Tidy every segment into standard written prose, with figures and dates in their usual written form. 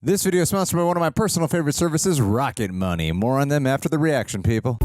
This video is sponsored by one of my personal favorite services, Rocket Money. More on them after the reaction, people.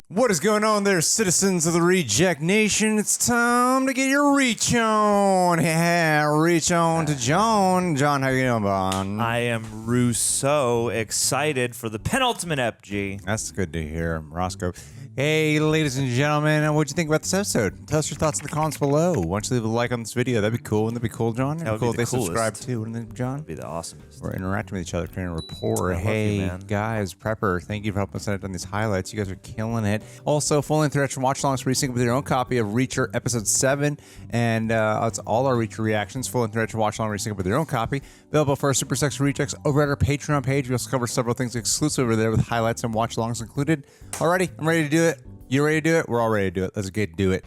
What is going on there, citizens of the Reject Nation? It's time to get your reach on. Yeah, reach on to John. John, how you doing, Bon? I am Russo, excited for the penultimate FG. That's good to hear, Roscoe. Hey, ladies and gentlemen, what'd you think about this episode? Tell us your thoughts in the comments below. Why don't you leave a like on this video? That'd be cool. Wouldn't that be cool, John? That would cool be the if they coolest. subscribe too, wouldn't it, John? That'd be the awesomest. We're interacting with each other, creating a rapport. I love Hey, you, man. guys, Prepper, thank you for helping us out on these highlights. You guys are killing it. Also, full-length reaction watch-alongs for sync with your own copy of Reacher Episode 7. And it's all our Reacher reactions. Full-length reaction watch-along sync with your own copy. Available for our Super Sex Rejects over at our Patreon page. We also cover several things exclusive over there with highlights and watch-alongs included. Alrighty, I'm ready to do it. You ready to do it? We're all ready to do it. Let's get to do it.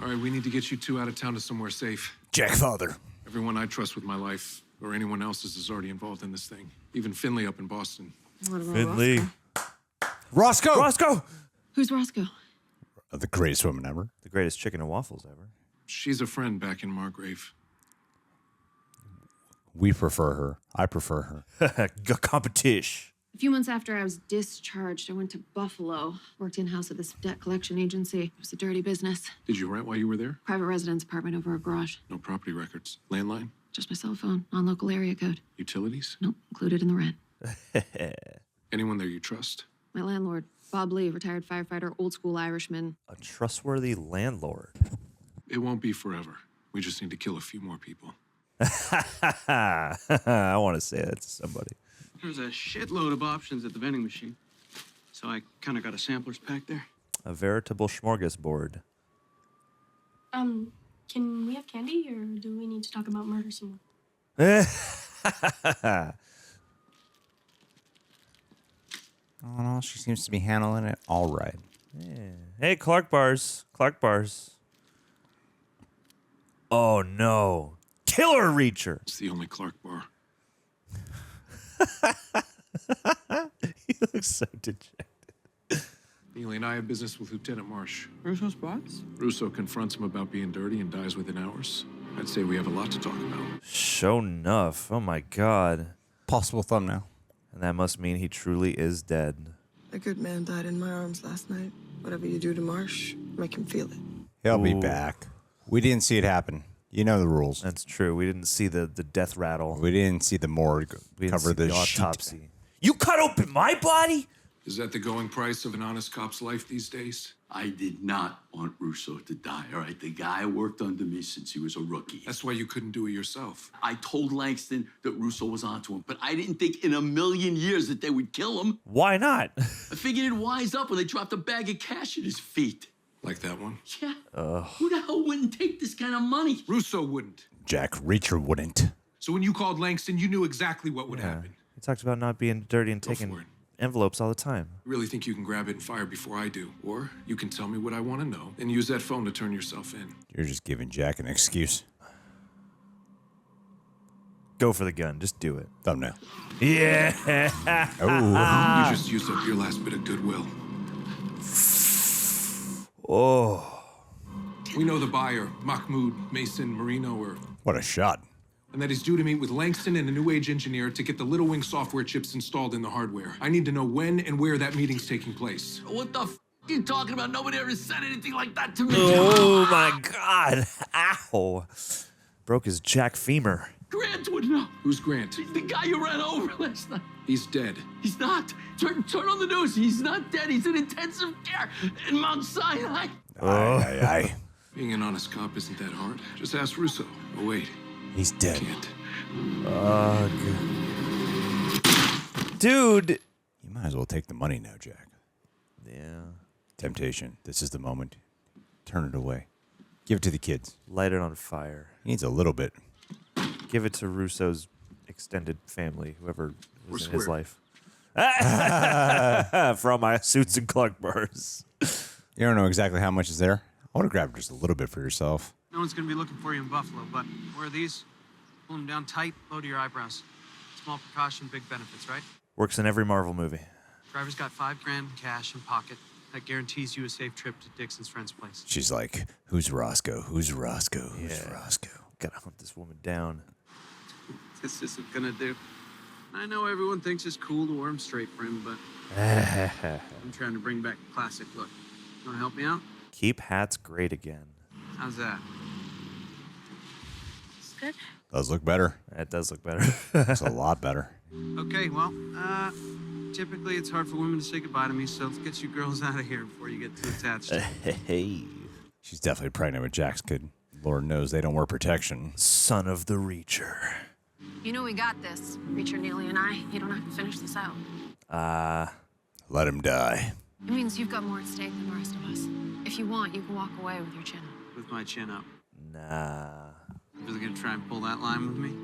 All right, we need to get you two out of town to somewhere safe. Jack Father. Everyone I trust with my life, or anyone else's, is already involved in this thing. Even Finley up in Boston. What about Finley. Roscoe! Roscoe! Who's Roscoe? The greatest woman ever. The greatest chicken and waffles ever. She's a friend back in Margrave. We prefer her. I prefer her. Competition. A few months after I was discharged, I went to Buffalo, worked in-house at this debt collection agency. It was a dirty business. Did you rent while you were there? Private residence apartment over a garage. No property records. Landline? Just my cell phone, non-local area code. Utilities? Nope, included in the rent. Anyone there you trust? My landlord, Bob Lee, retired firefighter, old school Irishman. A trustworthy landlord. It won't be forever. We just need to kill a few more people. I want to say that to somebody. There's a shitload of options at the vending machine. So I kind of got a sampler's pack there. A veritable smorgasbord. Can we have candy, or do we need to talk about murder some more? Oh no, she seems to be handling it all right. Yeah. Hey, Clark bars. Clark bars. Oh, no. Killer Reacher. It's the only Clark bar. He looks so dejected. Neely and I have business with Lieutenant Marsh. Russo's boss? Russo confronts him about being dirty and dies within hours. I'd say we have a lot to talk about. Sure enough. Oh, my God. Possible thumbnail. And that must mean he truly is dead. A good man died in my arms last night. Whatever you do to Marsh, make him feel it. He'll be Ooh. back. We didn't see it happen. You know the rules. That's true. We didn't see the death rattle. We didn't see the morgue We didn't cover see the autopsy. sheet. You cut open my body? Is that the going price of an honest cop's life these days? I did not want Russo to die, all right? The guy worked under me since he was a rookie. That's why you couldn't do it yourself. I told Langston that Russo was onto him, but I didn't think in a million years that they would kill him. Why not? I figured he'd wise up when they dropped a bag of cash at his feet. Like that one? Yeah. Who the hell wouldn't take this kind of money? Russo wouldn't. Jack Reacher wouldn't. So when you called Langston, you knew exactly what would happen. He talks about not being dirty and Go for taking it. envelopes all the time. You really think you can grab it and fire before I do? Or you can tell me what I want to know and use that phone to turn yourself in. You're just giving Jack an excuse. Go for the gun. Just do it. Thumbnail. Yeah. Oh. You just used up your last bit of goodwill. Oh. We know the buyer, Mahmoud Mason Marino, What a shot. and that he's due to meet with Langston and a new age engineer to get the Little Wing software chips installed in the hardware. I need to know when and where that meeting's taking place. What the f are you talking about? Nobody ever said anything like that to me. Oh, my God. Ow. Broke his jack femur. Grant would know. Who's Grant? He's the guy you ran over last night. He's dead. He's not. Turn on the news. He's not dead. He's in intensive care in Mount Sinai. Aye. Being an honest cop isn't that hard. Just ask Russo. Oh, wait. He's dead. Can't. Dude. You might as well take the money now, Jack. Yeah. Temptation. This is the moment. Turn it away. Give it to the kids. Light it on fire. He needs a little bit. Give it to Russo's extended family, whoever was in his square. life. From my Suits and Clark bars. You don't know exactly how much is there. I want to grab just a little bit for yourself. No one's gonna be looking for you in Buffalo, but where are these? Pull them down tight, low to your eyebrows. Small precaution, big benefits, right? Works in every Marvel movie. Driver's got $5 grand cash in pocket. That guarees you a safe trip to Dixon's friend's place. She's like, who's Roscoe? Who's Roscoe? Who's Yeah. Roscoe? Gotta hunt this woman down. This isn't gonna do. I know everyone thinks it's cool to wear 'em straight for him, but I'm trying to bring back a classic look. You wanna help me out? Keep hats great again. How's that? It's good. Does look better. That does look better. It's a lot better. Okay, well, typically it's hard for women to say goodbye to me, so let's get you girls out of here before you get too attached. Hey, She's definitely pregnant with Jack's kid. Lord knows they don't wear protection. son of the Reacher. You know we got this, Reacher, Neely, and I. You don't have to finish this out. Let him die. It means you've got more at stake than the rest of us. If you want, you can walk away with your chin up. With my chin up. Nah. Really gonna try and pull that line with me?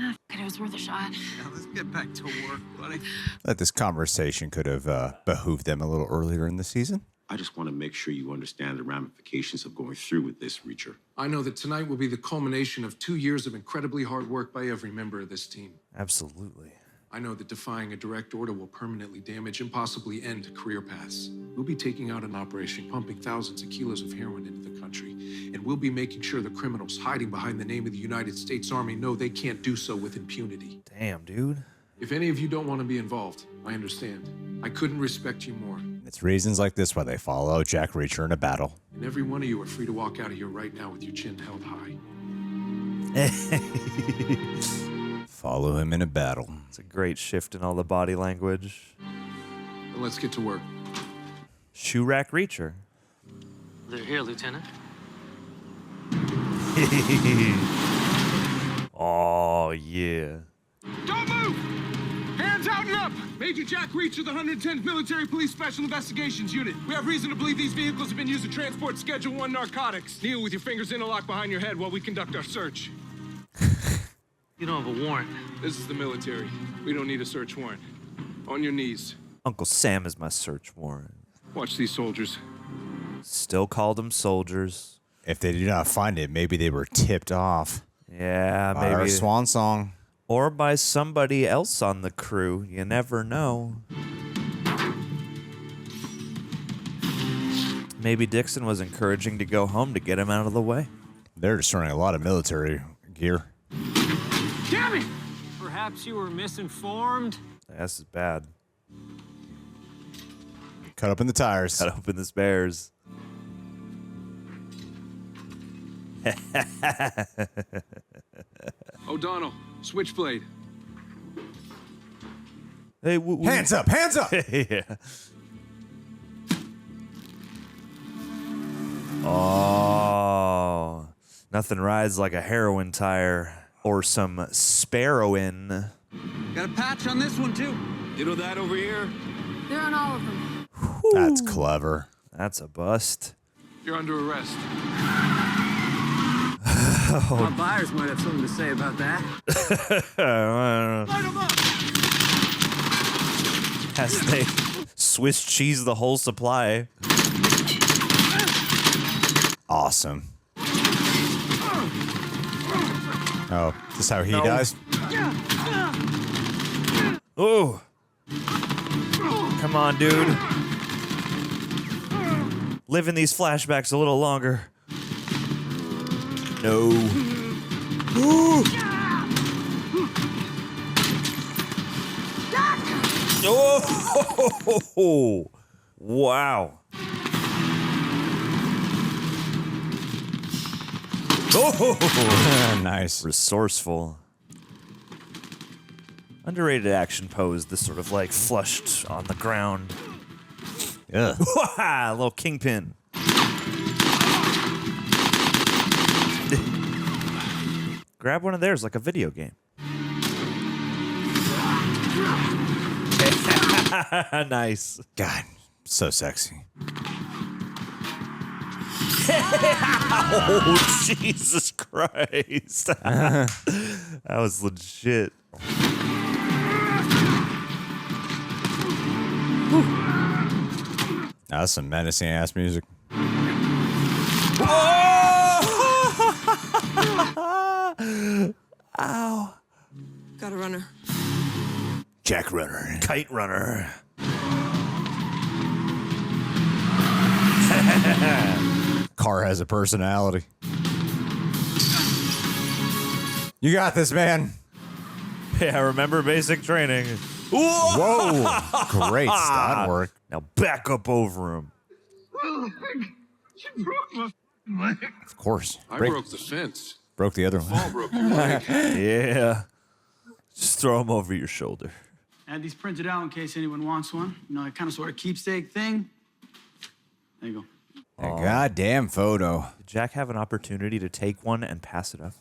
Ah, it was worth a shot. Now let's get back to work, buddy. That this conversation could have behooved them a little earlier in the season. I just want to make sure you understand the ramifications of going through with this, Reacher. I know that tonight will be the culmination of 2 years of incredibly hard work by every member of this team. Absolutely. I know that defying a direct order will permanently damage and possibly end career paths. We'll be taking out an operation pumping thousands of kilos of heroin into the country, and we'll be making sure the criminals hiding behind the name of the United States Army know they can't do so with impunity. Damn, dude. If any of you don't want to be involved, I understand. I couldn't respect you more. It's reasons like this why they follow Jack Reacher in a battle. And every one of you are free to walk out of here right now with your chin held high. Follow him in a battle. It's a great shift in all the body language. But let's get to work. Shoe rack Reacher. They're here, Lieutenant. Oh, yeah. Don't move! Hands out and up! Major Jack Reacher, the 110th Military Police Special Investigations Unit. We have reason to believe these vehicles have been used to transport Schedule 1 narcotics. Kneel with your fingers interlocked behind your head while we conduct our search. You don't have a warrant. This is the military. We don't need a search warrant. On your knees. Uncle Sam is my search warrant. Watch these soldiers. Still called them soldiers. If they do not find it, maybe they were tipped off. Yeah, By our maybe. swan song. Or by somebody else on the crew. You never know. Maybe Dixon was encouraging to go home to get him out of the way. They're destroying a lot of military gear. Damn it! Perhaps you were misinformed? This is bad. Cut up in the tires. Gotta open the spares. O'Donnell, switchblade. Hey, Hands up! Hands up! Yeah. Oh, nothing rides like a heroin tire or some sparrowin. Got a patch on this one, too. You know that over here? They're on all of them. That's clever. That's a bust. You're under arrest. Our buyers might have something to say about that. Light 'em up! As they Swiss cheese the whole supply. Awesome. Oh, is this how he dies? Oh. Come on, dude. Live in these flashbacks a little longer. No. Oh! Wow. Oh! Nice. Resourceful. Underrated action pose, this sort of like flushed on the ground. Yeah. A little kingpin. Grab one of theirs like a video game. Nice. God, so sexy. Oh, Jesus Christ. That was legit. That's some menacing ass music. Ow. Got a runner. Jack Runner. Kite runner. car has a personality. You got this, man. Yeah, remember basic training. Whoa. Great stunt work. Now back up over him. Of course. I broke the fence. Broke the other one. Fall broke your leg. Yeah. Just throw him over your shoulder. I had these printed out in case anyone wants one. You know, a kind of sort of keepsake thing. There you go. A goddamn photo. Did Jack have an opportunity to take one and pass it up?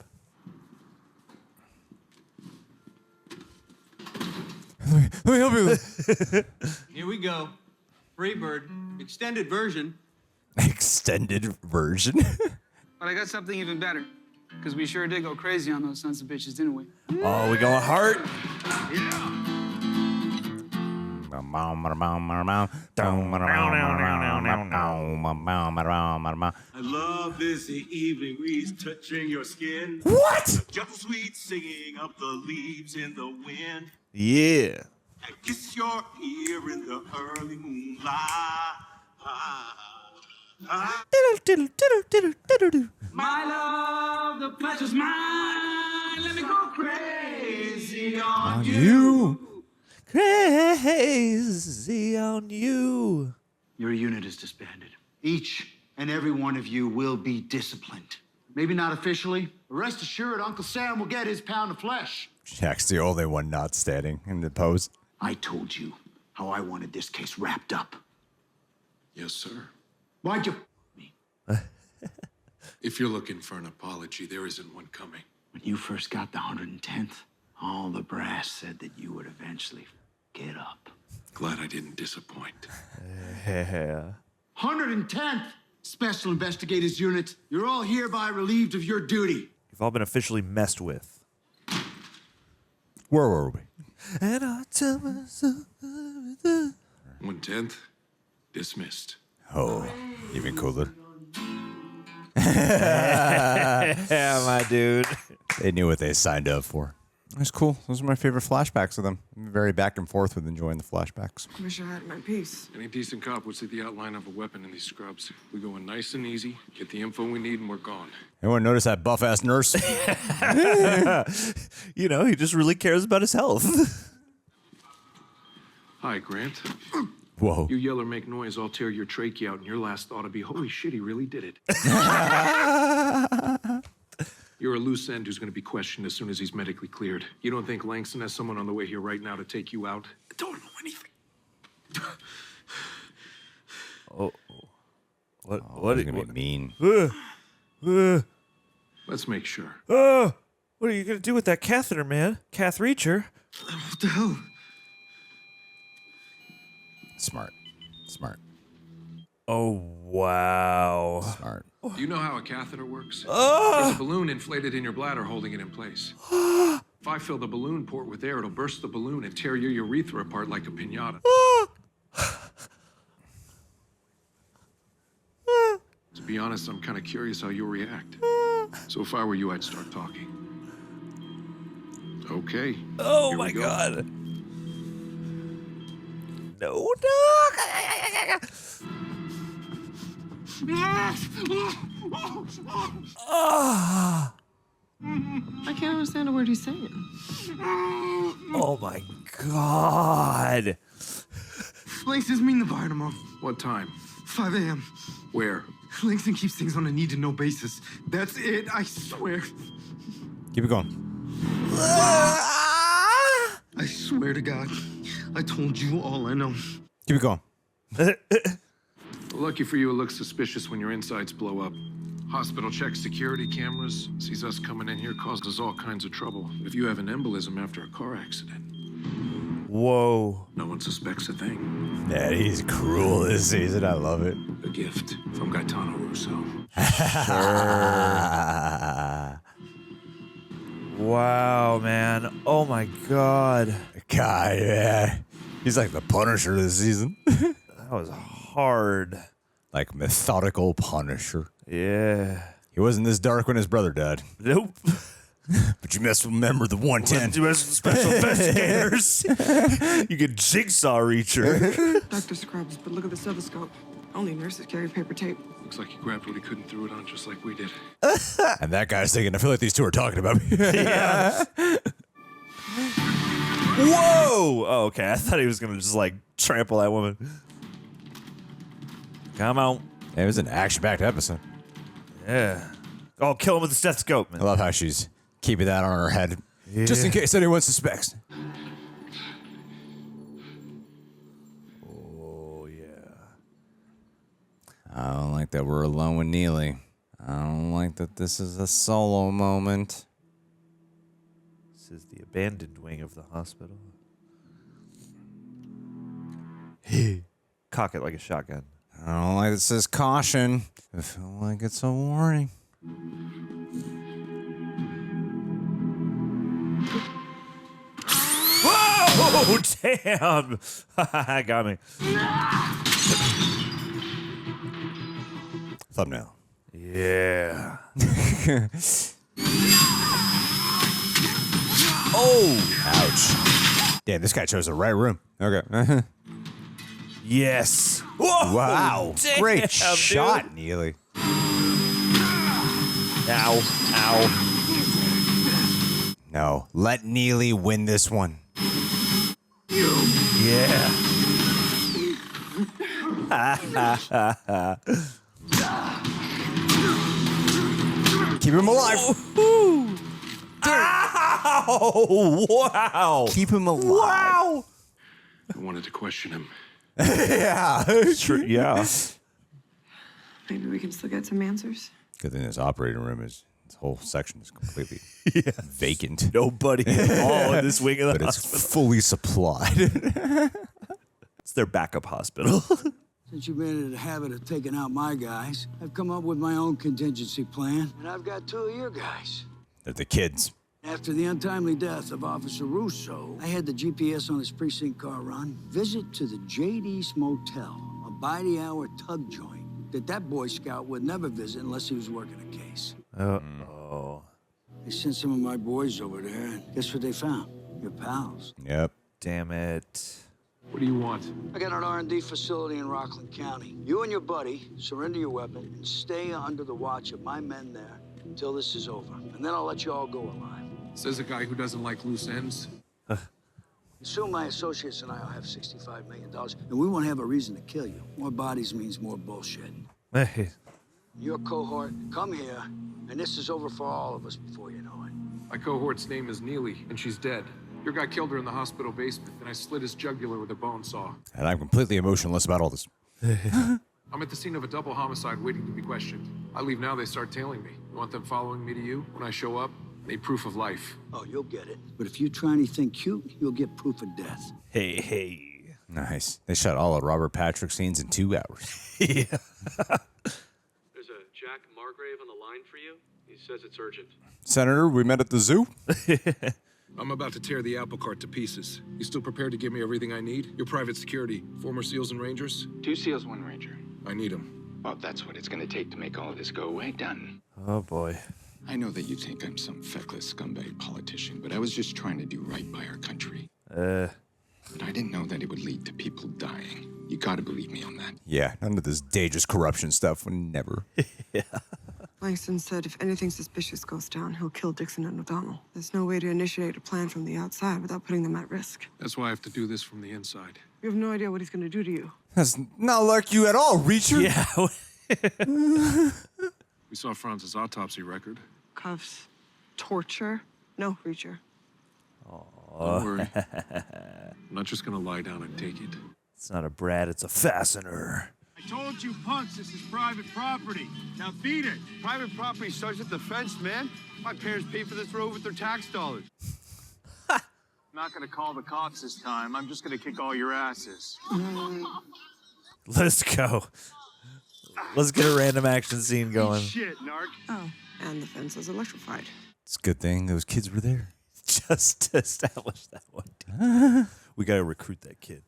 Let me help you. Here we go. Freebird. Extended version. Extended version. But I got something even better. Because we sure did go crazy on those sons of bitches, didn't we? Oh, we going hard? I love this evening breeze touching your skin. What? Gentle sweet singing of the leaves in the wind. Yeah. I kiss your ear in the early moonlight. My love, the pleasure's mine. Let me go crazy on You. Crazy on you. Your unit is disbanded. Each and every one of you will be disciplined. Maybe not officially, but rest assured Uncle Sam will get his pound of flesh. Jack's the only one not standing in the pose. I told you how I wanted this case wrapped up. Yes, sir. Why'd you me? If you're looking for an apology, there isn't one coming. When you first got the 110th, all the brass said that you would eventually get up. Glad I didn't disappoint. Yeah. 110th Special Investigators Unit, you're all hereby relieved of your duty. You've all been officially messed with. Where were we? And I tell myself 1/10, dismissed. Oh, even cooler. yeah, my dude. They knew what they signed up for. It was cool. Those are my favorite flashbacks of them. I'm very back and forth with enjoying the flashbacks. Wish I had my piece. Any decent cop would see the outline of a weapon in these scrubs. We go in nice and easy, get the info we need, and we're gone. Anyone notice that buff-ass nurse? You know, he just really cares about his health. Hi, Grant. Whoa. You yell or make noise, I'll tear your trachea out, and your last thought will be, holy shit, he really did it. You're a loose end who's going to be questioned as soon as he's medically cleared. You don't think Langston has someone on the way here right now to take you out? I don't know anything. Oh. What? Oh, What? he's gonna be mean. Let's make sure. What are you gonna do with that catheter, man? Cath Reacher. What the hell? Smart. Smart. Oh wow. Smart. Do you know how a catheter works? There's a balloon inflated in your bladder holding it in place. If I fill the balloon port with air, it'll burst the balloon and tear your urethra apart like a piñata. To be honest, I'm kind of curious how you'll react. So if I were you, I'd start talking. Okay. Oh here my we go. god. No. I can't understand a word he's saying. Oh my god. Langston's meeting the fire tomorrow. What time? 5 a.m. Where? Langston keeps things on a need-to-know basis. That's it, I swear. Keep it going. I swear to God, I told you all I know. Keep it going. Lucky for you, it looks suspicious when your insides blow up. Hospital checks security cameras, sees us coming in here, causes all kinds of trouble. If you have an embolism after a car accident, Whoa. no one suspects a thing. Yeah, he's cruel this season. I love it. A gift from Gaetano Russo. Wow, man. Oh my god. God, yeah. He's like the Punisher this season. That was hard. Like methodical Punisher. Yeah. He wasn't this dark when his brother died. Nope. But you must remember the 110. US Special Investigators. You get Jigsaw Reacher. Dr. Scrubs, but look at the stethoscope. Only nurses carry paper tape. Looks like he grabbed what he couldn't, threw it on just like we did. And that guy's thinking, I feel like these two are talking about me. Yeah. Whoa! Oh, okay. I thought he was gonna just like trample that woman. Come on. It was an action-packed episode. Yeah. Oh, kill him with the stethoscope, man. I love how she's keeping that on her head. Yeah. Just in case anyone suspects. Oh, yeah. I don't like that we're alone with Neely. I don't like that this is a solo moment. This is the abandoned wing of the hospital. Cock it like a shotgun. I don't like it says caution. I feel like it's a warning. Whoa! Damn! Got me. Thumbnail. Yeah. Oh! Ouch. Damn, this guy chose the right room. Okay. Yes. Whoa! Wow. Damn, Great shot, Neely. Ow. Ow. No, let Neely win this one. Yeah. Keep him alive. Ow! Wow! Keep him alive. Wow! I wanted to question him. Yeah. True. Yeah. Maybe we can still get some answers. Good thing this operating room is, this whole section is completely vacant. Nobody at all in this wing of the But hospital. it's fully supplied. It's their backup hospital. Since you've been in the habit of taking out my guys, I've come up with my own contingency plan, and I've got 2 of your guys. They're the kids. After the untimely death of Officer Russo, I had the GPS on his precinct car run visit to the JD's Motel, a by-the-hour tug joint that Boy Scout would never visit unless he was working a case. Uh-oh. They sent some of my boys over there, and guess what they found? Your pals. Yep. Damn it. What do you want? I got an R&D facility in Rockland County. You and your buddy surrender your weapon and stay under the watch of my men there until this is over. And then I'll let you all go alive. Says a guy who doesn't like loose ends. Soon my associates and I will have $65 million, and we won't have a reason to kill you. More bodies means more bullshit. Hey. Your cohort, come here, and this is over for all of us before you know it. My cohort's name is Neely, and she's dead. Your guy killed her in the hospital basement, and I slit his jugular with a bone saw. And I'm completely emotionless about all this. I'm at the scene of a double homicide waiting to be questioned. I leave now, they start tailing me. You want them following me to you? When I show up, I need proof of life. Oh, you'll get it. But if you try anything cute, you'll get proof of death. Hey. Nice. They shot all of Robert Patrick scenes in 2 hours. Yeah. There's a Jack Margrave on the line for you. He says it's urgent. Senator, we met at the zoo? I'm about to tear the apple cart to pieces. You still prepared to give me everything I need? Your private security, former SEALs and Rangers? 2 SEALs, 1 Ranger. I need them. Well, that's what it's gonna take to make all of this go away, done. Oh, boy. I know that you think I'm some feckless scumbag politician, but I was just trying to do right by our country. But I didn't know that it would lead to people dying. You gotta believe me on that. Yeah, none of this dangerous corruption stuff would never. Yeah. Langston said if anything suspicious goes down, he'll kill Dixon and O'Donnell. There's no way to initiate a plan from the outside without putting them at risk. That's why I have to do this from the inside. You have no idea what he's going to do to you. That's not like you at all, Reacher. Yeah. We saw Franz's autopsy record. Cuffs. Torture. No, Reacher. Don't worry. I'm not just gonna lie down and take it. It's not a Brad, it's a fastener. I told you, punks, this is private property. Now beat it. Private property starts at the fence, man. My parents paid for this road with their tax dollars. I'm not gonna call the cops this time. I'm just gonna kick all your asses. Let's go. Let's get a random action scene going. Shit, narc. Oh, and the fence is electrified. It's a good thing those kids were there. Just to establish that one. We gotta recruit that kid.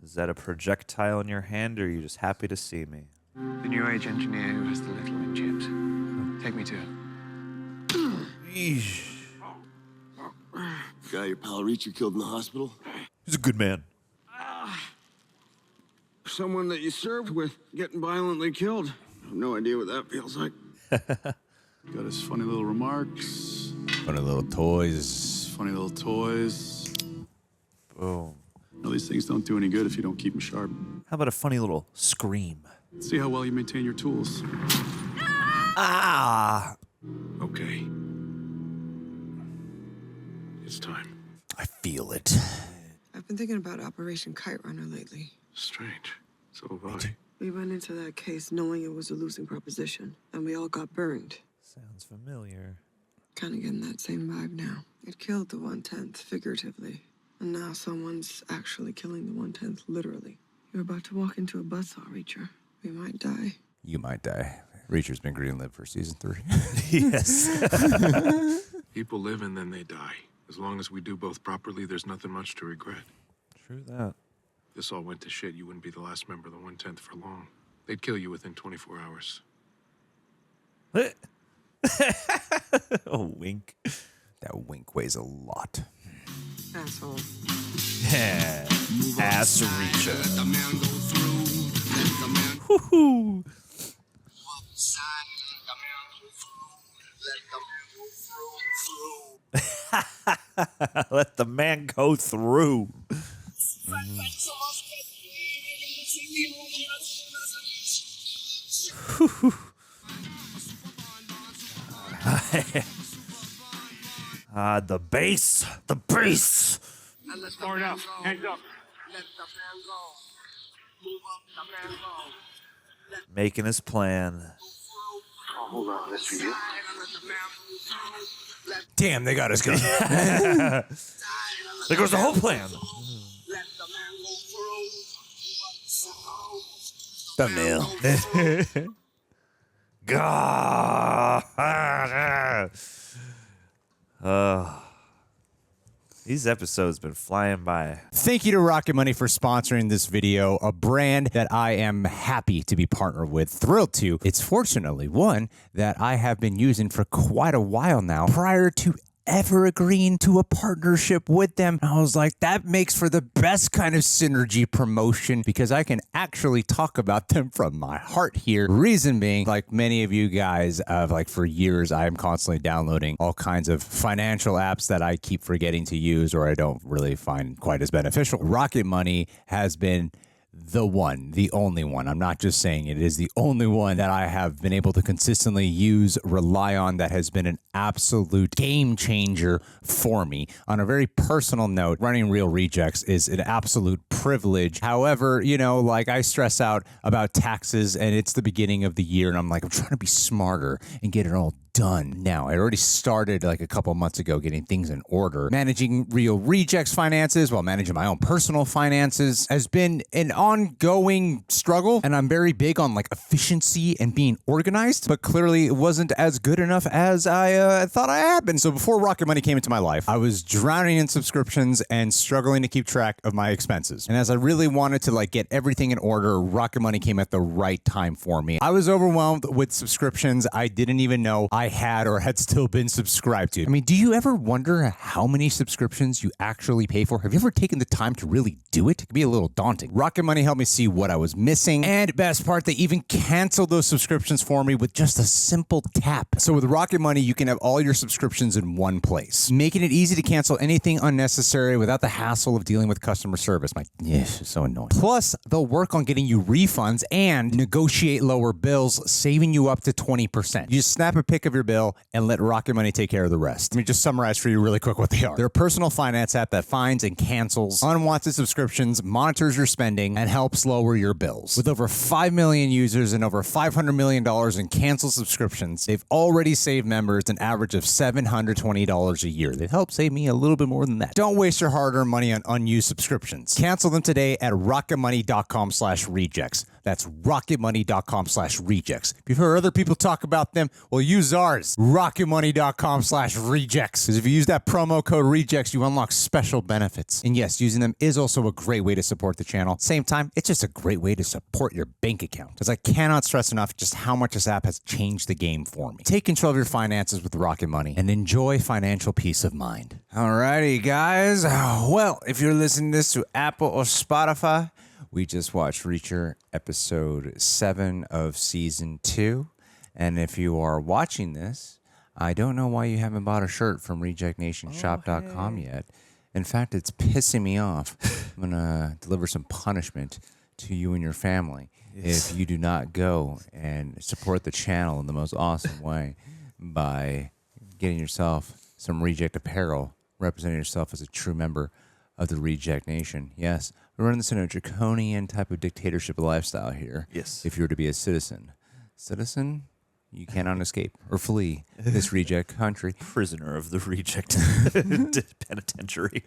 Is that a projectile in your hand, or are you just happy to see me? The new age engineer who has the little in chips. Take me to him. Eesh. Guy your pal Reacher killed in the hospital? He's a good man. Someone that you served with getting violently killed. I have no idea what that feels like. Got his funny little remarks. Funny little toys. Funny little toys. Boom. Well, these things don't do any good if you don't keep them sharp. How about a funny little scream? See how well you maintain your tools. Ah! Okay. It's time. I feel it. I've been thinking about Operation Kite Runner lately. Strange. So have I. We went into that case knowing it was a losing proposition, and we all got burned. Sounds familiar. Kind of getting that same vibe now. It killed the 1/10 figuratively, and now someone's actually killing the 1/10 literally. You're about to walk into a buzzsaw, Reacher. We might die. You might die. Reacher's been greenlit for season 3. Yes. People live and then they die. As long as we do both properly, there's nothing much to regret. True that. This all went to shit, you wouldn't be the last member of the 1/10 for long. They'd kill you within 24 hours. Oh, wink. That wink weighs a lot. Asshole. Yeah. Ass Reacher. Woohoo. Let the man go through. The bass. The bass. Far enough. Hands up. Making his plan. Oh, hold on. This for you. Damn, they got us going. There goes the whole plan. Thumbnail. God. These episodes been flying by. Thank you to Rocket Money for sponsoring this video, a brand that I am happy to be partnered with, thrilled to. It's fortunately one that I have been using for quite a while now, prior to ever agreeing to a partnership with them. I was like, that makes for the best kind of synergy promotion because I can actually talk about them from my heart here. Reason being, like many of you guys, for years, I am constantly downloading all kinds of financial apps that I keep forgetting to use or I don't really find quite as beneficial. Rocket Money has been the one, the only one. I'm not just saying it is the only one that I have been able to consistently use, rely on, that has been an absolute game changer for me. On a very personal note, running Real Rejects is an absolute privilege. However, you know, like I stress out about taxes and it's the beginning of the year and I'm like, I'm trying to be smarter and get it all done now. I already started like a couple months ago getting things in order. Managing Real Rejects finances while managing my own personal finances has been an ongoing struggle, and I'm very big on like efficiency and being organized, but clearly it wasn't as good enough as I thought I had been. So before Rocket Money came into my life, I was drowning in subscriptions and struggling to keep track of my expenses. And as I really wanted to like get everything in order, Rocket Money came at the right time for me. I was overwhelmed with subscriptions I didn't even know I had or had still been subscribed to. I mean, do you ever wonder how many subscriptions you actually pay for? Have you ever taken the time to really do it? It can be a little daunting. Rocket Money helped me see what I was missing, and best part, they even canceled those subscriptions for me with just a simple tap. So with Rocket Money, you can have all your subscriptions in one place, making it easy to cancel anything unnecessary without the hassle of dealing with customer service. It's so annoying. Plus, they'll work on getting you refunds and negotiate lower bills, saving you up to 20%. You just snap a pic of your bill and let Rocket Money take care of the rest. Let me just summarize for you really quick what they are. They're a personal finance app that finds and cancels unwanted subscriptions, monitors your spending, and helps lower your bills. With over 5 million users and over $500 million in canceled subscriptions, they've already saved members an average of $720 a year. They've helped save me a little bit more than that. Don't waste your hard-earned money on unused subscriptions. Cancel them today at rocketmoney.com/rejects. That's rocketmoney.com/rejects. If you've heard other people talk about them, well, use ours. rocketmoney.com/rejects. Because if you use that promo code rejects, you unlock special benefits. And yes, using them is also a great way to support the channel. Same time, it's just a great way to support your bank account. Because I cannot stress enough just how much this app has changed the game for me. Take control of your finances with Rocket Money and enjoy financial peace of mind. Alrighty, guys. Well, if you're listening to this to Apple or Spotify, we just watched Reacher episode 7 of season 2. And if you are watching this, I don't know why you haven't bought a shirt from rejectnationshop.com yet. In fact, it's pissing me off. I'm going to deliver some punishment to you and your family if you do not go and support the channel in the most awesome way by getting yourself some Reject apparel, representing yourself as a true member of the Reject Nation. Yes, we're running this in a draconian type of dictatorship lifestyle here. Yes. If you were to be a citizen. Citizen? You cannot escape or flee this reject country. Prisoner of the reject penitentiary.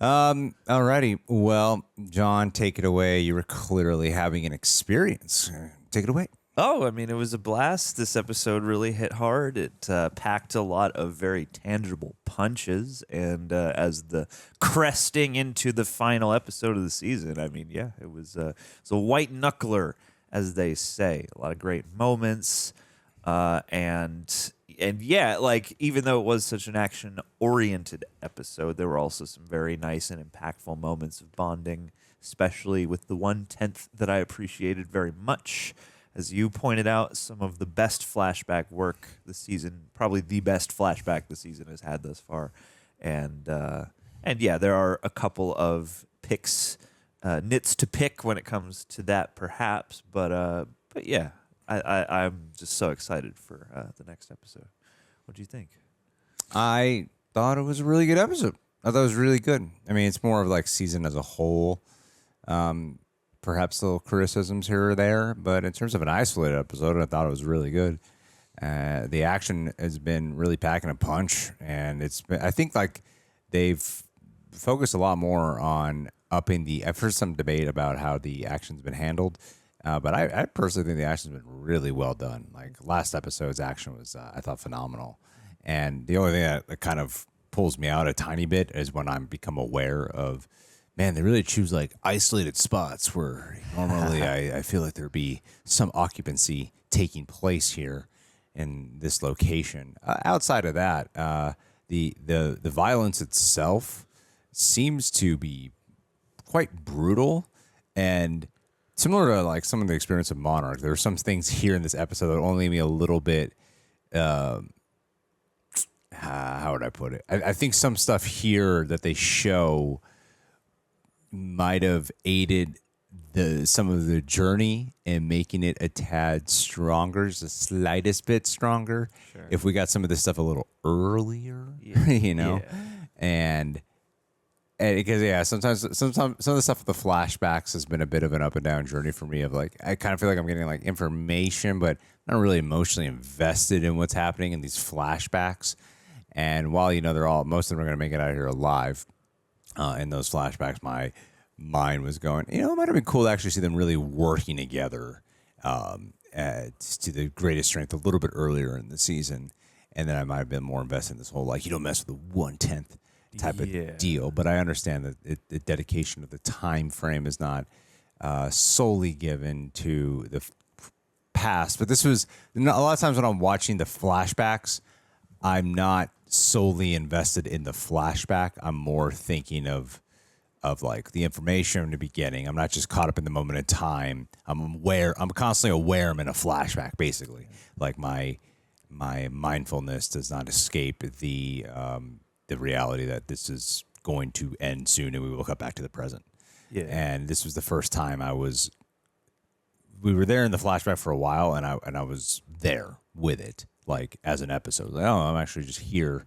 Alrighty. Well, John, take it away. You were clearly having an experience. Take it away. Oh, I mean, it was a blast. This episode really hit hard. It packed a lot of very tangible punches. And as the cresting into the final episode of the season, I mean, yeah, it was a white knuckler, as they say. A lot of great moments. And yeah, like, even though it was such an action-oriented episode, there were also some very nice and impactful moments of bonding, especially with the 1/10 that I appreciated very much. As you pointed out, some of the best flashback work this season, probably the best flashback the season has had thus far. And yeah, there are a couple of nits to pick when it comes to that, perhaps. But yeah, I'm just so excited for the next episode. What do you think? I thought it was a really good episode. I thought it was really good. I mean, it's more of like season as a whole. Perhaps little criticisms here or there, but in terms of an isolated episode, I thought it was really good. The action has been really packing a punch, and it's been, I think, like, they've focused a lot more on upping the. I've heard some debate about how the action's been handled, but I personally think the action's been really well done. Like, last episode's action was, I thought, phenomenal. And the only thing that kind of pulls me out a tiny bit is when I'm become aware of, man, they really choose like isolated spots where normally I feel like there'd be some occupancy taking place here in this location. Outside of that, the violence itself seems to be quite brutal and similar to like some of the experience of Monarch. There are some things here in this episode that only me a little bit. How would I put it? I think some stuff here that they show might have aided some of the journey and making it a tad stronger, just the slightest bit stronger. Sure. If we got some of this stuff a little earlier, you know, and because sometimes some of the stuff with the flashbacks has been a bit of an up and down journey for me. Of like, I kind of feel like I'm getting like information, but not really emotionally invested in what's happening in these flashbacks. And while most of them are going to make it out of here alive. In those flashbacks, my mind was going, it might have been cool to actually see them really working together to the greatest strength a little bit earlier in the season. And then I might have been more invested in this whole, like, you don't mess with the 1/10 type of deal. But I understand that the dedication of the time frame is not solely given to the past. But this was, a lot of times when I'm watching the flashbacks, I'm not solely invested in the flashback. I'm more thinking of like the information in the beginning. I'm not just caught up in the moment in time. I'm constantly aware I'm in a flashback, basically. Like my mindfulness does not escape the reality that this is going to end soon and we will cut back to the present. Yeah. And this was the first time we were there in the flashback for a while, and I was there with it. Like, as an episode, like, I'm actually just here,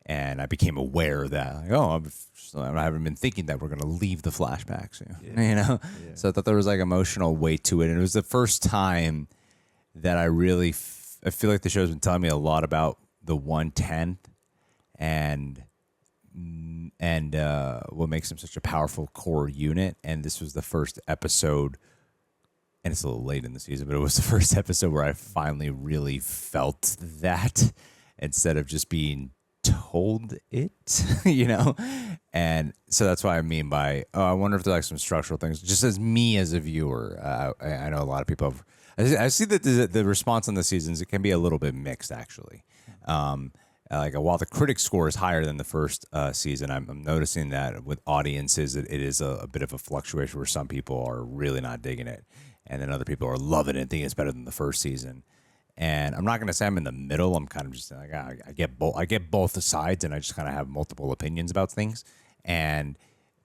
and I became aware that, like, I haven't been thinking that we're going to leave the flashbacks, Yeah. So I thought there was like emotional weight to it, and it was the first time that I really, I feel like the show's been telling me a lot about the 1/10 and what makes them such a powerful core unit, and this was the first episode and it's a little late in the season, but it was the first episode where I finally really felt that instead of just being told it, And so that's what I mean by, I wonder if there's like some structural things, just as me as a viewer. I know a lot of people I see that the response on the seasons, it can be a little bit mixed, actually. Like while the critic score is higher than the first season, I'm noticing that with audiences, it is a bit of a fluctuation where some people are really not digging it, and then other people are loving it and thinking it's better than the first season. And I'm not going to say I'm in the middle. I'm kind of just like, I get both. I get both sides, and I just kind of have multiple opinions about things, and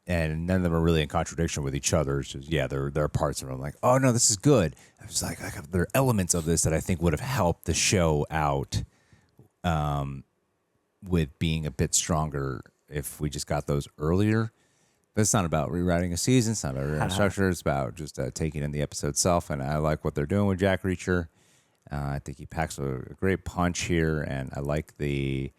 none of them are really in contradiction with each other. It's just, yeah, there are parts of them I'm like, oh no, this is good. I was like, there are elements of this that I think would have helped the show out, with being a bit stronger if we just got those earlier. But it's not about rewriting a season. It's not about rewriting structure. It's about just taking in the episode itself. And I like what they're doing with Jack Reacher. I think he packs a great punch here, and I like the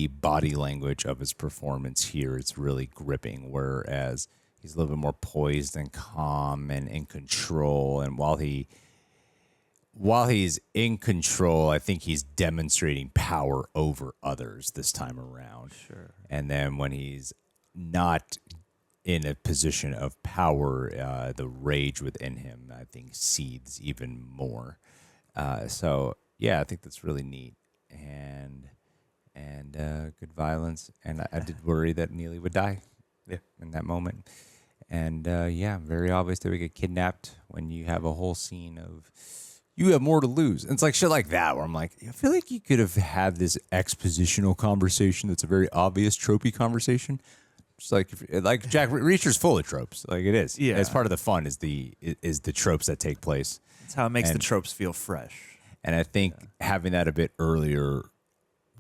body language of his performance here. It's really gripping, whereas he's a little bit more poised and calm and in control. And while he's in control, I think he's demonstrating power over others this time around. Sure. And then when he's not in a position of power, the rage within him, I think, seethes even more. So yeah, I think that's really neat and good violence. And I did worry that Neely would die, in that moment. And very obvious that we get kidnapped when you have a whole scene of you have more to lose. And it's like shit like that where I'm like, I feel like you could have had this expositional conversation that's a very obvious tropey conversation. Just like Jack Reacher's full of tropes, like it is. Yeah, it's part of the fun is the tropes that take place. That's how it makes the tropes feel fresh. And I think having that a bit earlier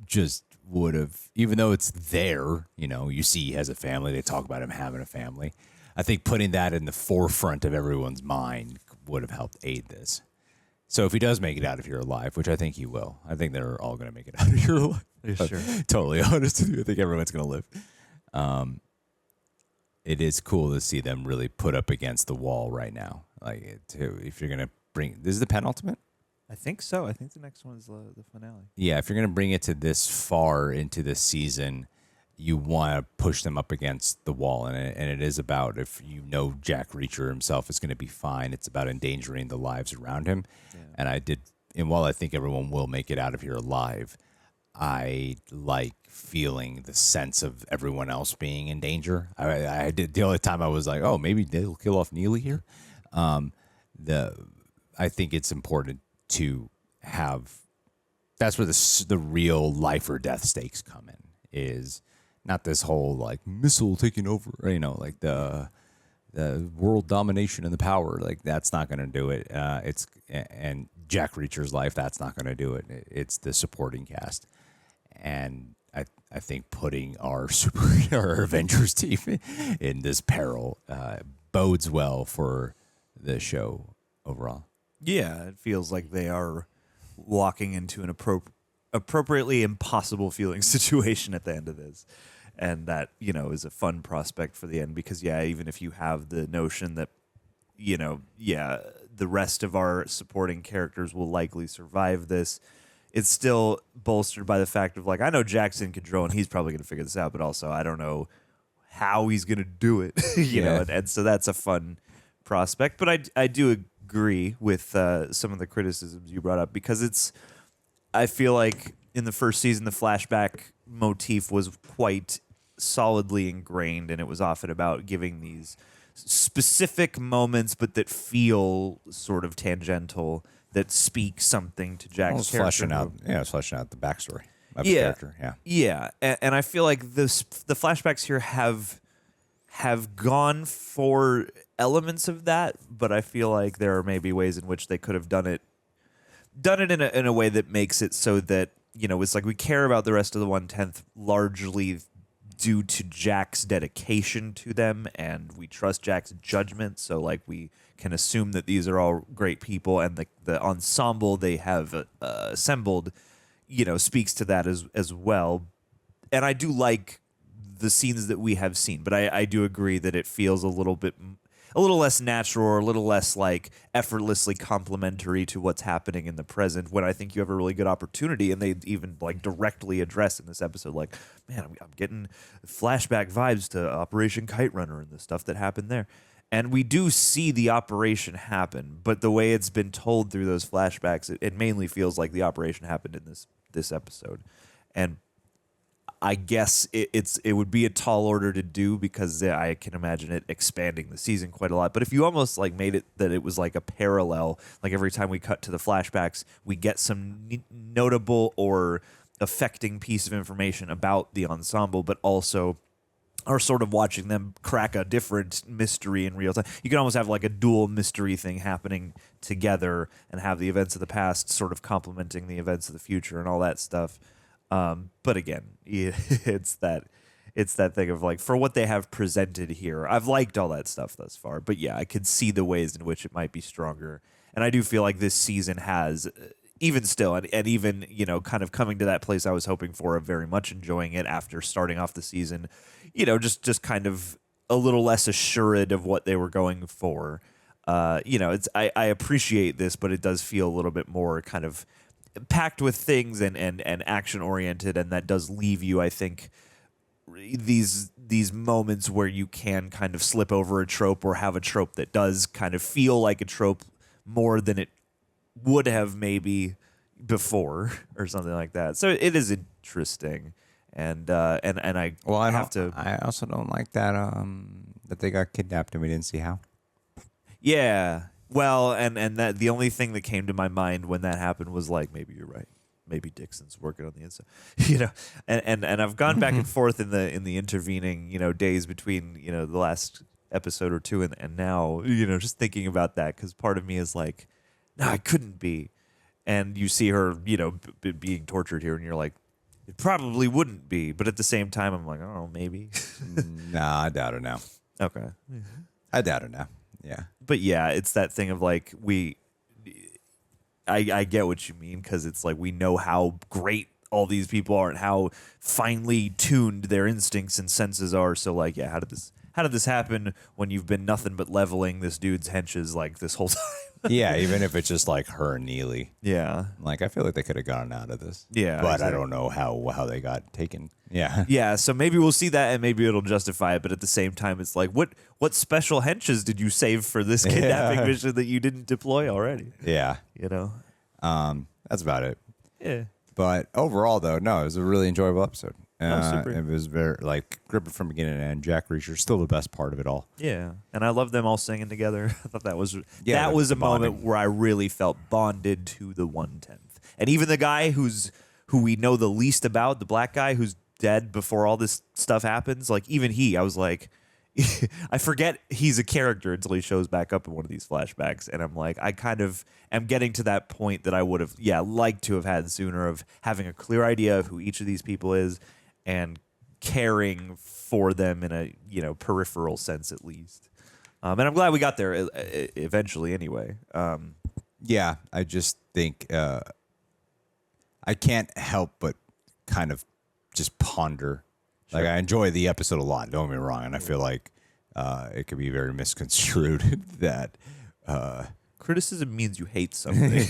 just would have, even though it's there, you see he has a family. They talk about him having a family. I think putting that in the forefront of everyone's mind would have helped aid this. So if he does make it out of here alive, which I think he will, I think they're all going to make it out of here alive. Sure. Totally honest with you. I think everyone's going to live. It is cool to see them really put up against the wall right now. Like, if you're going to bring, this is the penultimate? I think so. I think the next one is the finale. Yeah, if you're going to bring it to this far into this season, you want to push them up against the wall. And it is about, if Jack Reacher himself is going to be fine, it's about endangering the lives around him. Yeah. And while I think everyone will make it out of here alive, I like feeling the sense of everyone else being in danger. I did the only time I was like, oh, maybe they'll kill off Neely here. I think it's important to have. That's where the real life or death stakes come in. Is not this whole like missile taking over, like the world domination and the power. Like that's not going to do it. And Jack Reacher's life, that's not going to do it. It's the supporting cast. And I think putting our Avengers team in this peril bodes well for the show overall. Yeah, it feels like they are walking into an appropriately impossible feeling situation at the end of this. And that, is a fun prospect for the end because, even if you have the notion that, the rest of our supporting characters will likely survive this, it's still bolstered by the fact of, like, I know Jack's in control and he's probably going to figure this out, but also I don't know how he's going to do it, you know, and so that's a fun prospect. But I do agree with some of the criticisms you brought up because I feel like in the first season, the flashback motif was quite solidly ingrained, and it was often about giving these specific moments, but that feel sort of tangential, that speak something to Jack's character. It's fleshing out the backstory of his character. Yeah, and I feel like the flashbacks here have gone for elements of that, but I feel like there are maybe ways in which they could have done it in a way that makes it so that, it's like we care about the rest of the 1/10 largely due to Jack's dedication to them, and we trust Jack's judgment. So, like, we can assume that these are all great people, and the ensemble they have assembled, speaks to that as well. And I do like the scenes that we have seen, but I do agree that it feels a little bit a little less natural or a little less like effortlessly complementary to what's happening in the present, when I think you have a really good opportunity. And they even like directly address in this episode, like, man, I'm getting flashback vibes to Operation Kite Runner and the stuff that happened there. And we do see the operation happen, but the way it's been told through those flashbacks, it mainly feels like the operation happened in this episode. And I guess it would be a tall order to do, because I can imagine it expanding the season quite a lot. But if you almost like made it that it was like a parallel, like every time we cut to the flashbacks, we get some notable or affecting piece of information about the ensemble, but also are sort of watching them crack a different mystery in real time. You can almost have like a dual mystery thing happening together and have the events of the past sort of complementing the events of the future and all that stuff. But again, it's that thing of like, for what they have presented here, I've liked all that stuff thus far. But yeah, I could see the ways in which it might be stronger. And I do feel like this season has, even still, and even, you know, kind of coming to that place I was hoping for of very much enjoying it after starting off the season, you know, just kind of a little less assured of what they were going for. You know, I appreciate this, but it does feel a little bit more kind of packed with things and action oriented, and that does leave you, I think, these moments where you can kind of slip over a trope or have a trope that does kind of feel like a trope more than it would have maybe before or something like that. So it is interesting, and I have to. I also don't like that that they got kidnapped and we didn't see how. Yeah. Well, and that the only thing that came to my mind when that happened was like, maybe you're right. Maybe Dixon's working on the inside, you know. And I've gone back and forth in the intervening, you know, days between, you know, the last episode or two and now, you know, just thinking about that, because part of me is like, no, it couldn't be. And you see her, you know, being tortured here, and you're like, it probably wouldn't be. But at the same time, I'm like, oh, maybe. Nah, I doubt it now. Okay. I doubt it now. Yeah. But yeah, it's that thing of like, I get what you mean, because it's like we know how great all these people are and how finely tuned their instincts and senses are. So like, yeah, how did this happen when you've been nothing but leveling this dude's henches like this whole time? Yeah, even if it's just like her and Neely. Yeah. Like, I feel like they could have gotten out of this. Yeah. But exactly. I don't know how they got taken. Yeah. Yeah, so maybe we'll see that and maybe it'll justify it, but at the same time it's like, what special henches did you save for this kidnapping mission that you didn't deploy already? Yeah. You know? That's about it. Yeah. But overall, though, no, it was a really enjoyable episode. Super. It was very, like, gripping from beginning to end. Jack Reacher, still the best part of it all. Yeah, and I love them all singing together. I thought that was the a moment bonding. where I really felt bonded to the 1/10th. And even the guy who we know the least about, the black guy who's dead before all this stuff happens, like even I was like, I forget he's a character until he shows back up in one of these flashbacks, and I'm like, I kind of am getting to that point that I would have, liked to have had sooner, of having a clear idea of who each of these people is and caring for them in a, you know, peripheral sense at least. And I'm glad we got there eventually anyway. Yeah, I just think I can't help but kind of just ponder. Sure. Like, I enjoy the episode a lot, don't get me wrong, and I feel like it could be very misconstrued that criticism means you hate something.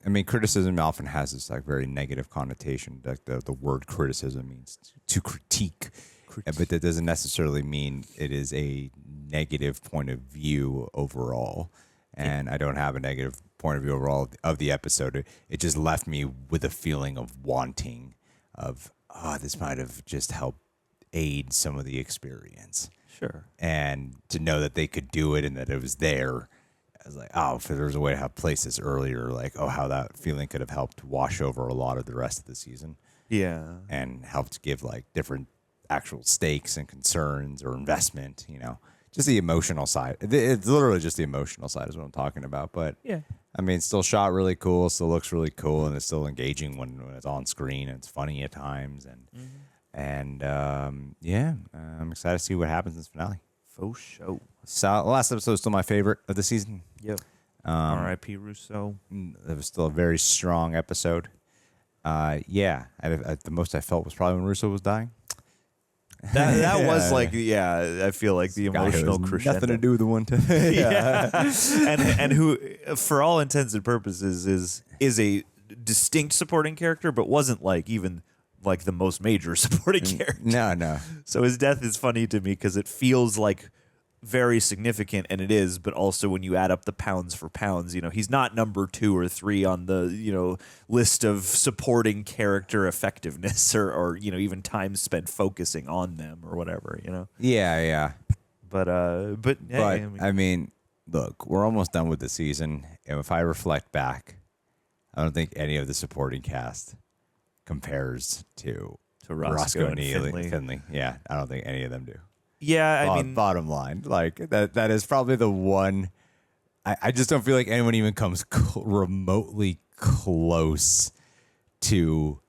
I mean, criticism often has this like very negative connotation. Like the word criticism means to critique, but that doesn't necessarily mean it is a negative point of view overall. And I don't have a negative point of view overall of the episode. It just left me with a feeling of wanting, of this might have just helped aid some of the experience. Sure. And to know that they could do it and that it was there. I was like, if there was a way to have placed this earlier, like, how that feeling could have helped wash over a lot of the rest of the season. Yeah. And helped give, like, different actual stakes and concerns or investment, you know. Just the emotional side. It's literally just the emotional side is what I'm talking about. But, yeah. I mean, it's still shot really cool, still looks really cool, and it's still engaging when it's on screen, and it's funny at times. And, I'm excited to see what happens in this finale. Faux show. So, the last episode is still my favorite of the season. Yep. R.I.P. Russo. It was still a very strong episode. The most I felt was probably when Russo was dying. That was like, I feel like the emotional crescendo. Nothing to do with the one time. and who, for all intents and purposes, is a distinct supporting character, but wasn't like even like the most major supporting character. No. So his death is funny to me because it feels like very significant, and it is, but also when you add up the pounds for pounds, he's not number 2 or 3 on the, list of supporting character effectiveness or even time spent focusing on them or whatever, Yeah. But I mean, look, we're almost done with the season, and if I reflect back, I don't think any of the supporting cast compares to Roscoe and Finley. Yeah, I don't think any of them do. Yeah, I mean, bottom line, like that is probably the one. I just don't feel like anyone even comes remotely close to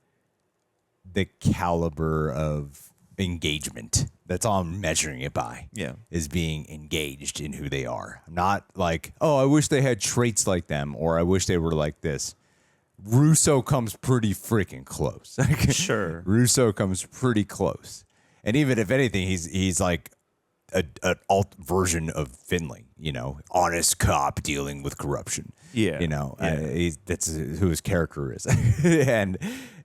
the caliber of engagement. That's all I'm measuring it by. Yeah, is being engaged in who they are. I'm not like, oh, I wish they had traits like them, or I wish they were like this. Russo comes pretty freaking close. Sure, Russo comes pretty close. And even if anything, he's like an alt version of Finley, honest cop dealing with corruption. Yeah, that's who his character is,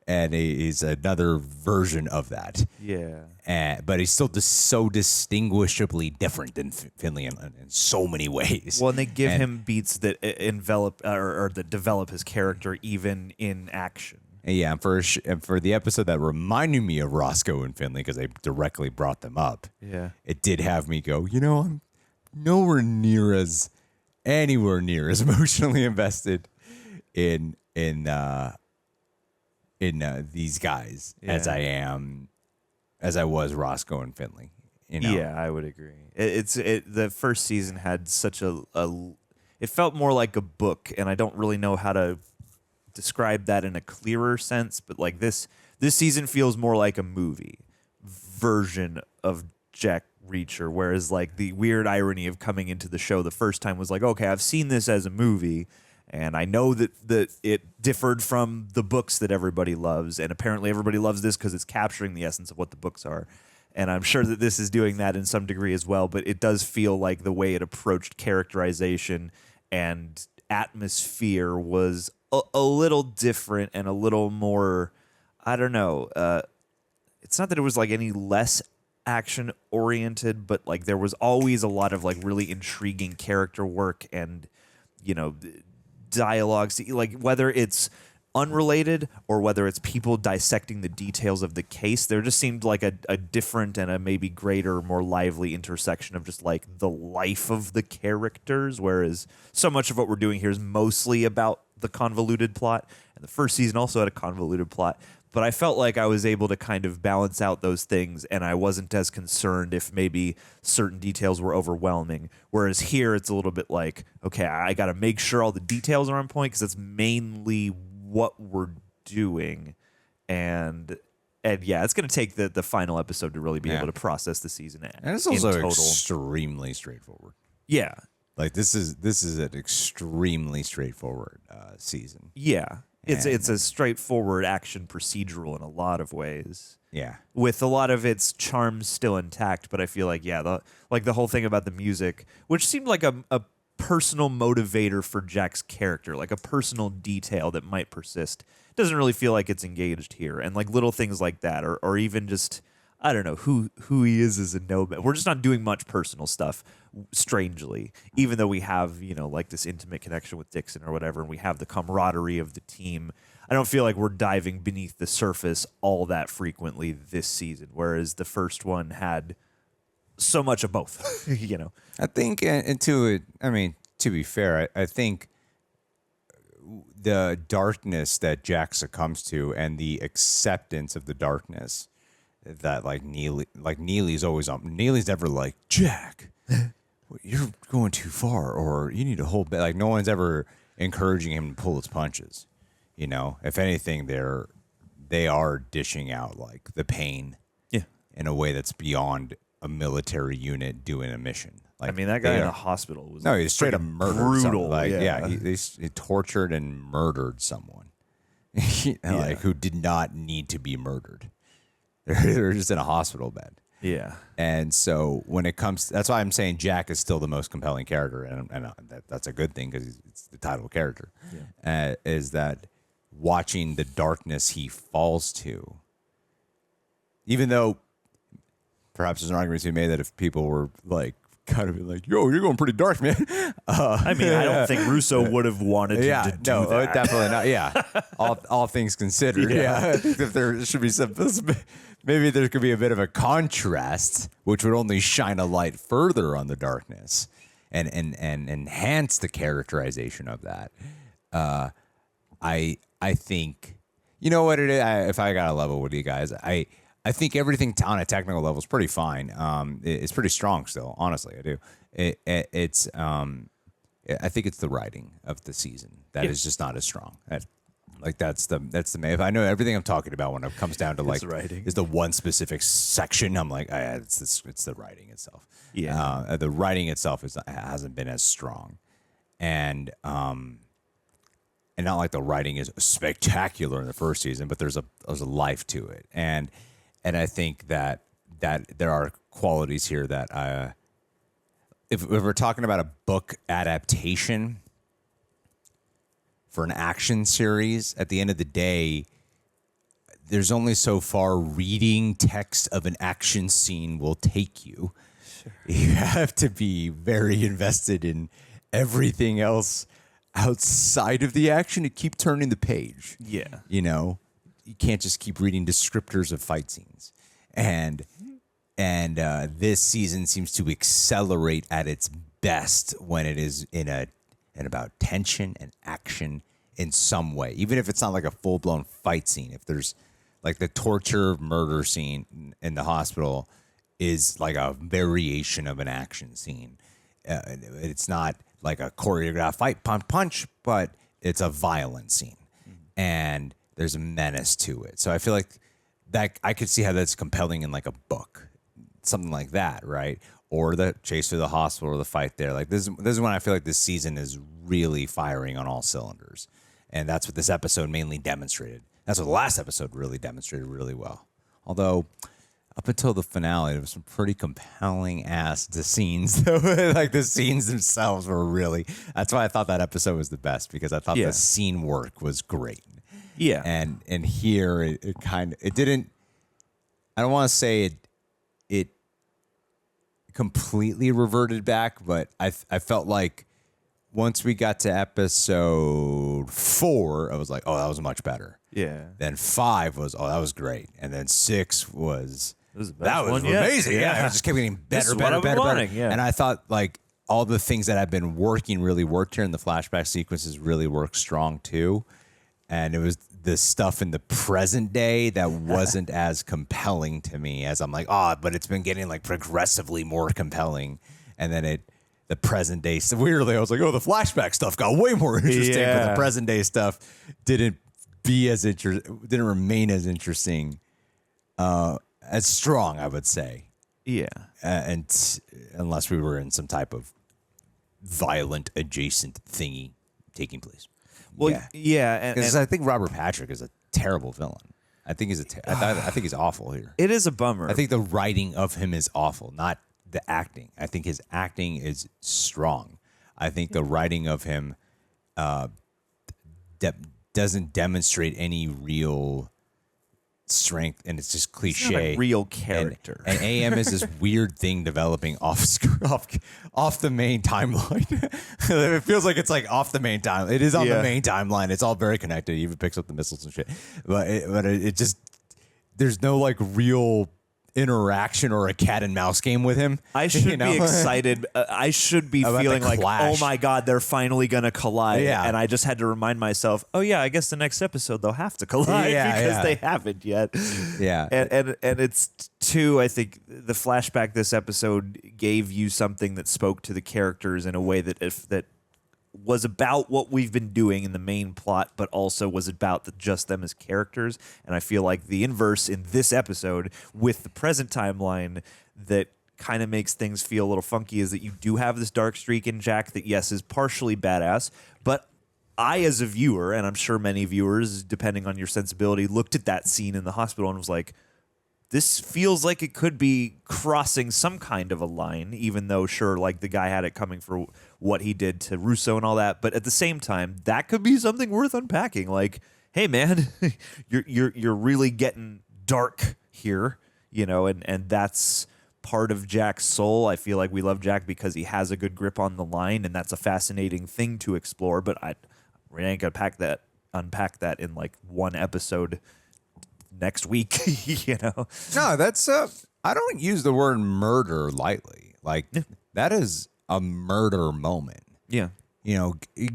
and he's another version of that. Yeah, but he's still just so distinguishably different than Finley in so many ways. Well, and they give him beats that envelop or that develop his character even in action. Yeah, and for the episode that reminded me of Roscoe and Finley, because they directly brought them up, it did have me go, I'm anywhere near as emotionally invested in these guys as I was Roscoe and Finley. Yeah, I would agree. The first season had such it felt more like a book, and I don't really know how to describe that in a clearer sense, but like this season feels more like a movie version of Jack Reacher, whereas like the weird irony of coming into the show the first time was like, okay, I've seen this as a movie, and I know that it differed from the books that everybody loves, and apparently everybody loves this because it's capturing the essence of what the books are. And I'm sure that this is doing that in some degree as well, but it does feel like the way it approached characterization and atmosphere was a little different and a little more, I don't know. It's not that it was like any less action oriented, but like there was always a lot of like really intriguing character work and, dialogues, like whether it's unrelated or whether it's people dissecting the details of the case, there just seemed like a different and a maybe greater, more lively intersection of just like the life of the characters, whereas so much of what we're doing here is mostly about the convoluted plot. And the first season also had a convoluted plot, but I felt like I was able to kind of balance out those things, and I wasn't as concerned if maybe certain details were overwhelming. Whereas here, it's a little bit like, okay, I got to make sure all the details are on point because that's mainly what we're doing. And yeah, it's going to take the final episode to really be able to process the season. And it's also extremely straightforward. Yeah. Like this is an extremely straightforward season. Yeah. It's a straightforward action procedural in a lot of ways. Yeah. With a lot of its charms still intact, but I feel like, the whole thing about the music, which seemed like a personal motivator for Jack's character, like a personal detail that might persist, doesn't really feel like it's engaged here. And like little things like that, or even just, I don't know, who he is as a nomad. We're just not doing much personal stuff, strangely, even though we have, like this intimate connection with Dixon or whatever, and we have the camaraderie of the team. I don't feel like we're diving beneath the surface all that frequently this season, whereas the first one had so much of both, I think, to be fair, I think the darkness that Jack succumbs to and the acceptance of the darkness that Neely's always on. Neely's never like, Jack, you're going too far, or you need to hold back. Like no one's ever encouraging him to pull his punches. If anything, they are dishing out like the pain, in a way that's beyond a military unit doing a mission. Like, that guy in the hospital was he's straight up murdered. Brutal. He tortured and murdered someone, who did not need to be murdered. They're just in a hospital bed. Yeah. And so when it comes, that's why I'm saying Jack is still the most compelling character, and that's a good thing because it's the title character. Is that watching the darkness he falls to, even though perhaps there's an argument to be made that if people were like kind of like, yo, you're going pretty dark, man. I mean, I don't think Russo would have wanted him to do that. Definitely not. Yeah, all things considered. Yeah, I think that there should be some. Maybe there could be a bit of a contrast, which would only shine a light further on the darkness, and enhance the characterization of that. I think, you know what it is. If I got a level with you guys, I think everything on a technical level is pretty fine. It's pretty strong still. Honestly, I do. It's I think it's the writing of the season that is just not as strong. That's the main. If I know everything I'm talking about when it comes down to like is the one specific section, I'm like, it's the writing itself. Yeah, the writing itself hasn't been as strong, and not like the writing is spectacular in the first season, but there's a life to it, and I think that there are qualities here that if we're talking about a book adaptation for an action series, at the end of the day, there's only so far reading text of an action scene will take you. Sure. You have to be very invested in everything else outside of the action to keep turning the page. Yeah. You know, you can't just keep reading descriptors of fight scenes. And this season seems to accelerate at its best when it is in about tension and action in some way, even if it's not like a full-blown fight scene. If there's like the torture murder scene in the hospital is like a variation of an action scene. It's not like a choreographed fight punch, but it's a violent scene, and there's a menace to it. So I feel like that I could see how that's compelling in like a book, something like that, right? Or the chase through the hospital, or the fight there. Like this is when I feel like this season is really firing on all cylinders, and that's what this episode mainly demonstrated. That's what the last episode really demonstrated really well. Although up until the finale, there was some pretty compelling the scenes. Like the scenes themselves were really. That's why I thought that episode was the best, because I thought the scene work was great. Yeah, and here it didn't. I don't want to say it completely reverted back, but I felt like once we got to episode 4, I was like, oh, that was much better. Yeah. Then 5 was, oh, that was great, and then 6 was that was amazing. Yeah, it just kept getting better. Yeah. And I thought like all the things that have been working really worked here, and the flashback sequences really worked strong too. And it was the stuff in the present day that wasn't as compelling to me as I'm like, but it's been getting like progressively more compelling. And then the present day stuff, weirdly, I was like, the flashback stuff got way more interesting, but the present day stuff didn't remain as interesting, as strong, I would say. Yeah. And unless we were in some type of violent adjacent thingy taking place. Well, yeah, because I think Robert Patrick is a terrible villain. I think he's I think he's awful here. It is a bummer. I think the writing of him is awful, not the acting. I think his acting is strong. I think the writing of him doesn't demonstrate any real strength, and it's just cliche. It's not a real character. And AM is this weird thing developing off the main timeline. It feels like it's like off the main timeline. It is on the main timeline. It's all very connected. It even picks up the missiles and shit. But it just, there's no like real interaction or a cat and mouse game with him. I should be excited. I should be about feeling the like, clash. oh my God, they're finally going to collide. Yeah. And I just had to remind myself, oh yeah, I guess the next episode they'll have to collide because they haven't yet. Yeah. And it's too, I think the flashback this episode gave you something that spoke to the characters in a way that was about what we've been doing in the main plot, but also was about just them as characters. And I feel like the inverse in this episode with the present timeline that kind of makes things feel a little funky is that you do have this dark streak in Jack that, yes, is partially badass, but I, as a viewer, and I'm sure many viewers, depending on your sensibility, looked at that scene in the hospital and was like, this feels like it could be crossing some kind of a line, even though, sure, like the guy had it coming for what he did to Russo and all that. But at the same time, that could be something worth unpacking. Like, hey, man, you're really getting dark here, and that's part of Jack's soul. I feel like we love Jack because he has a good grip on the line, and that's a fascinating thing to explore. But we ain't gonna unpack that in like one episode next week, No, that's I don't use the word murder lightly. Like that is a murder moment. Yeah.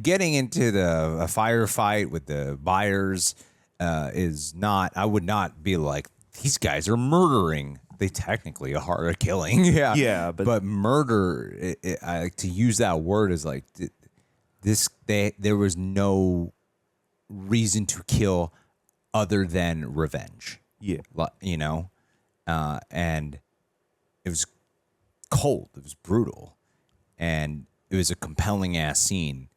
Getting into a firefight with the buyers is not. I would not be like, these guys are murdering. They technically are killing. Yeah. Yeah, but murder. I like to use that word as like this. There was no reason to kill other than revenge. Yeah. And it was cold. It was brutal. And it was a compelling ass scene.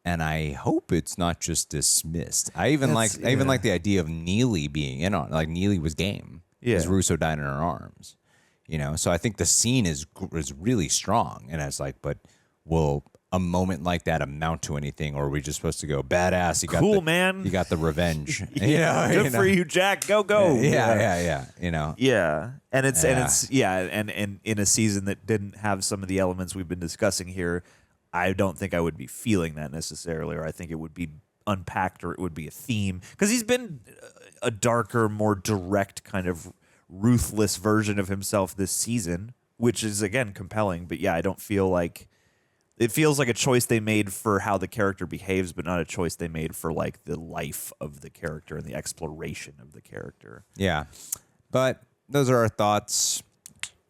And I hope it's not just dismissed. I even like the idea of Neely being in on it. Like Neely was game. Yeah. Because Russo died in her arms. So I think the scene is really strong. And it's like, but will a moment like that amount to anything, or are we just supposed to go badass? Man. You got the revenge. Good for you, Jack. Go. Yeah. Yeah. And it's in a season that didn't have some of the elements we've been discussing here, I don't think I would be feeling that necessarily, or I think it would be unpacked, or it would be a theme, because he's been a darker, more direct kind of ruthless version of himself this season, which is again compelling. But yeah, I don't feel like it feels like a choice they made for how the character behaves, but not a choice they made for like the life of the character and the exploration of the character. Yeah. But those are our thoughts.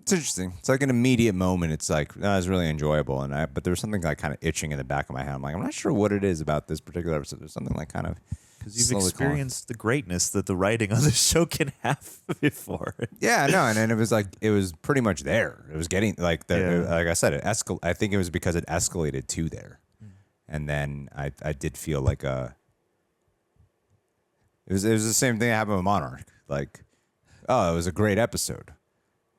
It's interesting. It's like an immediate moment. It's like, it's really enjoyable. But there's something like kind of itching in the back of my head. I'm like, I'm not sure what it is about this particular episode. There's something like kind of, because you've experienced the greatness that the writing on this show can have before. Yeah, no, and it was like, it was pretty much there. It was getting like like I said, I think it was because it escalated to there, and then I did feel like it was the same thing that happened with Monarch. Like, it was a great episode.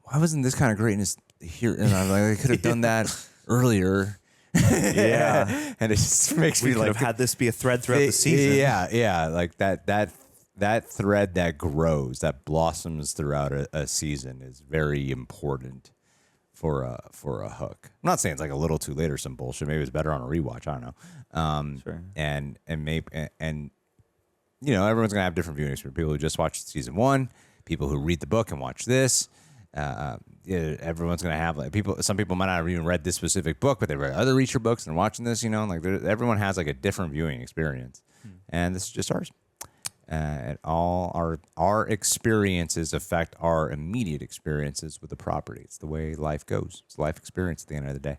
Why wasn't this kind of greatness here? And I'm like, I could have done that earlier. Yeah, and it just makes we me could like have had this be a thread throughout the season. Yeah, like that thread that grows, that blossoms throughout a season is very important for a hook. I'm not saying it's like a little too late or some bullshit. Maybe it's better on a rewatch. I don't know. Sure. And maybe everyone's gonna have different viewing experience. People who just watched season 1, people who read the book and watch this. Everyone's gonna have like some people might not have even read this specific book, but they read other Reacher books and watching this. Like everyone has like a different viewing experience, and this is just ours. And all our experiences affect our immediate experiences with the property. It's the way life goes. It's life experience at the end of the day.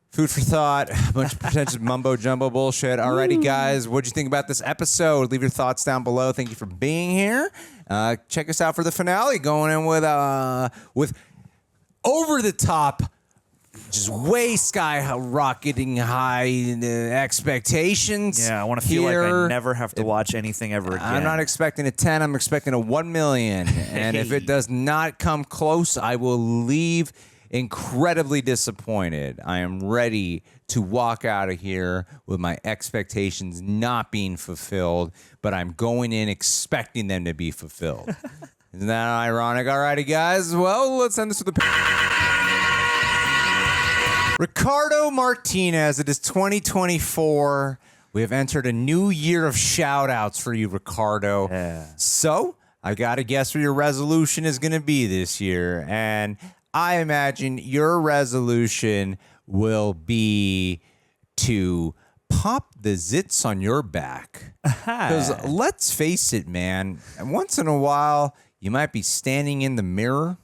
Food for thought, a bunch of pretentious mumbo jumbo bullshit. Alrighty, guys, what'd you think about this episode? Leave your thoughts down below. Thank you for being here. Check us out for the finale, going in with over the top, just way rocketing high expectations. Yeah, I want to feel like I never have to watch anything ever again. I'm not expecting a 10. I'm expecting a 1 million. And if it does not come close, I will leave incredibly disappointed. I am ready to walk out of here with my expectations not being fulfilled, but I'm going in expecting them to be fulfilled. Isn't that ironic? Alrighty, guys. Well, let's end this with Ricardo Martinez. It is 2024. We have entered a new year of shout outs for you, Ricardo. Yeah. So I got to guess what your resolution is going to be this year. And I imagine your resolution will be to pop the zits on your back. Because let's face it, man, once in a while, you might be standing in the mirror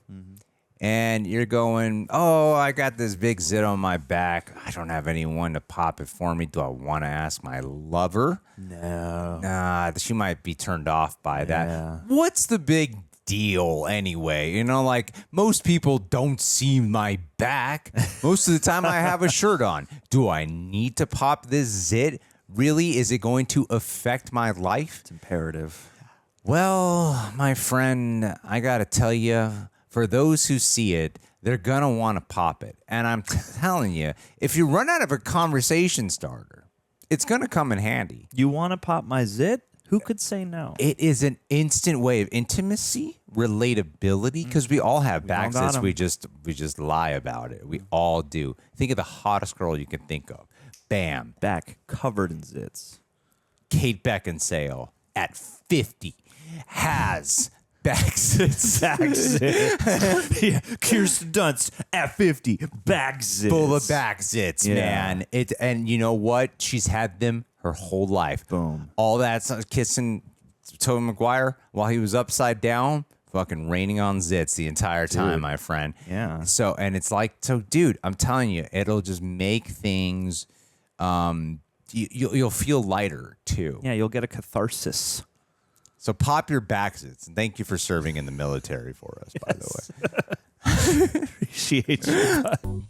and you're going, oh, I got this big zit on my back. I don't have anyone to pop it for me. Do I want to ask my lover? No. Nah, she might be turned off by that. Yeah. What's the big deal anyway? Like most people don't see my back. Most of the time I have a shirt on. Do I need to pop this zit? Really? Is it going to affect my life? It's imperative. Well, my friend, I got to tell you, for those who see it, they're going to want to pop it. And I'm telling you, if you run out of a conversation starter, it's going to come in handy. You want to pop my zit? Who could say no? It is an instant way of intimacy, relatability, because we all have back all got zits. 'em. We just lie about it. We all do. Think of the hottest girl you can think of. Bam. Back covered in zits. Kate Beckinsale at 50 has back zits. Back zits. Yeah, Kirsten Dunst at 50. Back zits. Full of back zits, Yeah. man. And you know what? She's had them her whole life. Boom. All that kissing Tobey Maguire while he was upside down, fucking raining on zits the entire time, my friend. Yeah. So, and it's like, so dude, I'm telling you, it'll just make things, you'll feel lighter too. Yeah, you'll get a catharsis. So pop your back zits. And thank you for serving in the military for us, by the way. Appreciate you.